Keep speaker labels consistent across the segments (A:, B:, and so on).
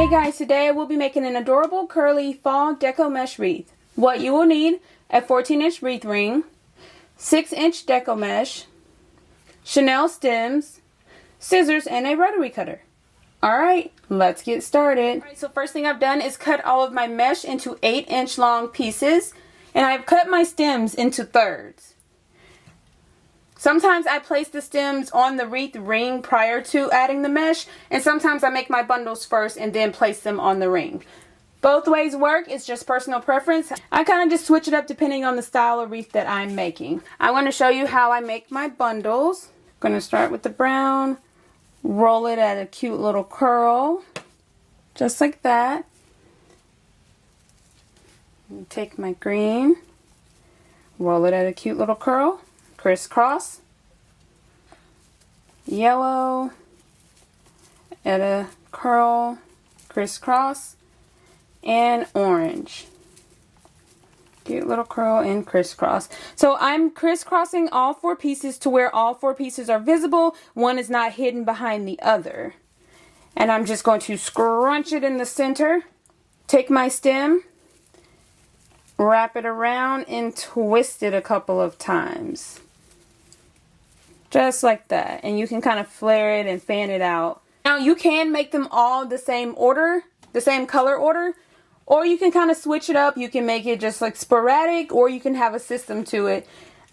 A: Hey guys, today we'll be making an adorable curly fall deco mesh wreath. What you will need: a 14-inch wreath ring, 6-inch deco mesh, Chanel stems, scissors, and a rotary cutter. Alright, let's get started. Alright, so first thing I've done is cut all of my mesh into 8-inch long pieces, and I've cut my stems into thirds. Sometimes I place the stems on the wreath ring prior to adding the mesh, and sometimes I make my bundles first and then place them on the ring. Both ways work, it's just personal preference. I kind of just switch it up depending on the style of wreath that I'm making. I'm going to show you how I make my bundles. I'm going to start with the brown, roll it at a cute little curl, just like that. Take my green, roll it at a cute little curl, crisscross, yellow at a curl, crisscross, and orange. Cute little curl and crisscross. So I'm crisscrossing all 4 pieces to where all 4 pieces are visible. One is not hidden behind the other. And I'm just going to scrunch it in the center. Take my stem, wrap it around, and twist it a couple of times. Just like that. And you can kind of flare it and fan it out. Now you can make them all the same order, the same color order, or you can kind of switch it up. You can make it just like sporadic, or you can have a system to it.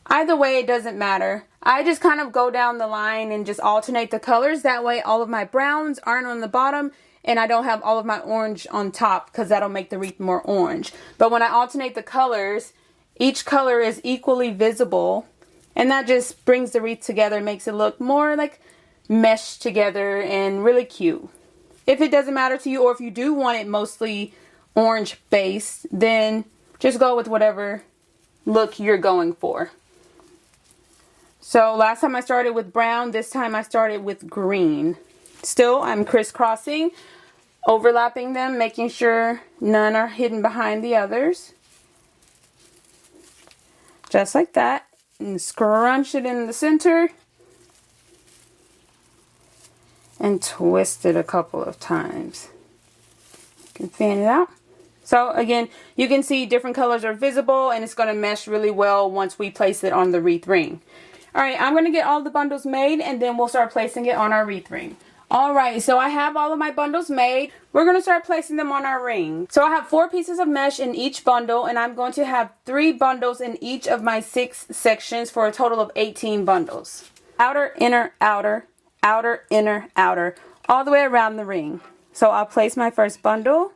A: Either way, it doesn't matter. I just kind of go down the line and just alternate the colors. That way all of my browns aren't on the bottom and I don't have all of my orange on top, because that'll make the wreath more orange. But when I alternate the colors, each color is equally visible, and that just brings the wreath together, makes it look more like meshed together and really cute. If it doesn't matter to you, or if you do want it mostly orange based, then just go with whatever look you're going for. So last time I started with brown, this time I started with green. Still, I'm crisscrossing, overlapping them, making sure none are hidden behind the others. Just like that. And scrunch it in the center. And twist it a couple of times. You can fan it out. So again, you can see different colors are visible, and it's going to mesh really well once we place it on the wreath ring. Alright, I'm going to get all the bundles made, and then we'll start placing it on our wreath ring. Alright, so I have all of my bundles made. We're going to start placing them on our ring. So I have 4 pieces of mesh in each bundle, and I'm going to have 3 bundles in each of my 6 sections for a total of 18 bundles. Outer, inner, outer, outer, inner, outer, all the way around the ring. So I'll place my first bundle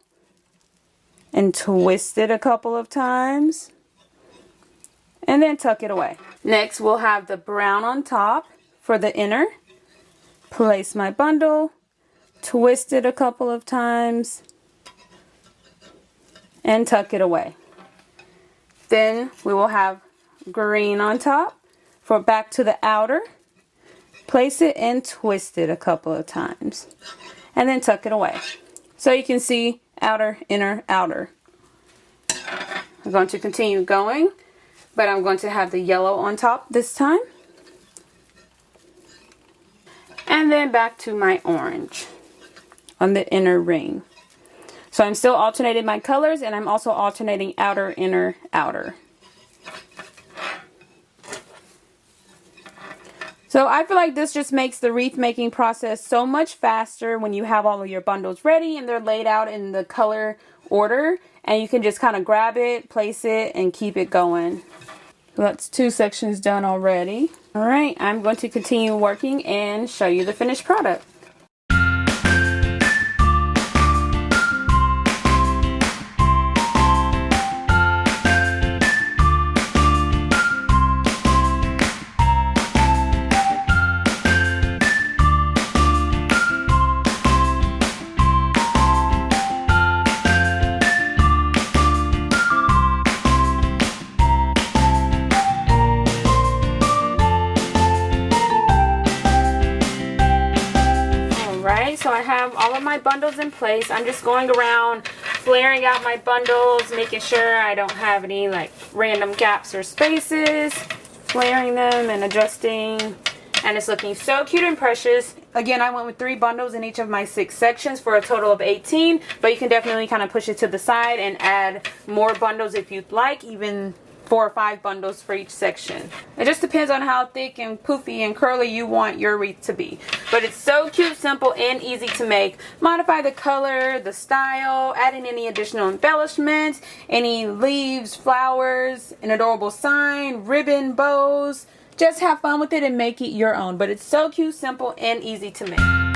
A: and twist it a couple of times and then tuck it away. Next, we'll have the brown on top for the inner. Place my bundle, twist it a couple of times, and tuck it away. Then we will have green on top for back to the outer. Place it and twist it a couple of times, and then tuck it away. So you can see outer, inner, outer. I'm going to continue going, but I'm going to have the yellow on top this time. And then back to my orange on the inner ring. So I'm still alternating my colors, and I'm also alternating outer, inner, outer. So I feel like this just makes the wreath making process so much faster when you have all of your bundles ready and they're laid out in the color order, and you can just kind of grab it, place it, and keep it going. So that's 2 sections done already. Alright, I'm going to continue working and show you the finished product. So I have all of my bundles in place. I'm just going around flaring out my bundles, making sure I don't have any like random gaps or spaces, flaring them and adjusting And it's looking so cute and precious. Again, I went with 3 bundles in each of my 6 sections for a total of 18. But you can definitely kind of push it to the side and add more bundles if you'd like, even 4 or 5 bundles for each section. It just depends on how thick and poofy and curly you want your wreath to be. But it's so cute, simple, and easy to make. Modify the color, the style, add in any additional embellishments, any leaves, flowers, an adorable sign, ribbon, bows. Just have fun with it and make it your own. But it's so cute, simple, and easy to make.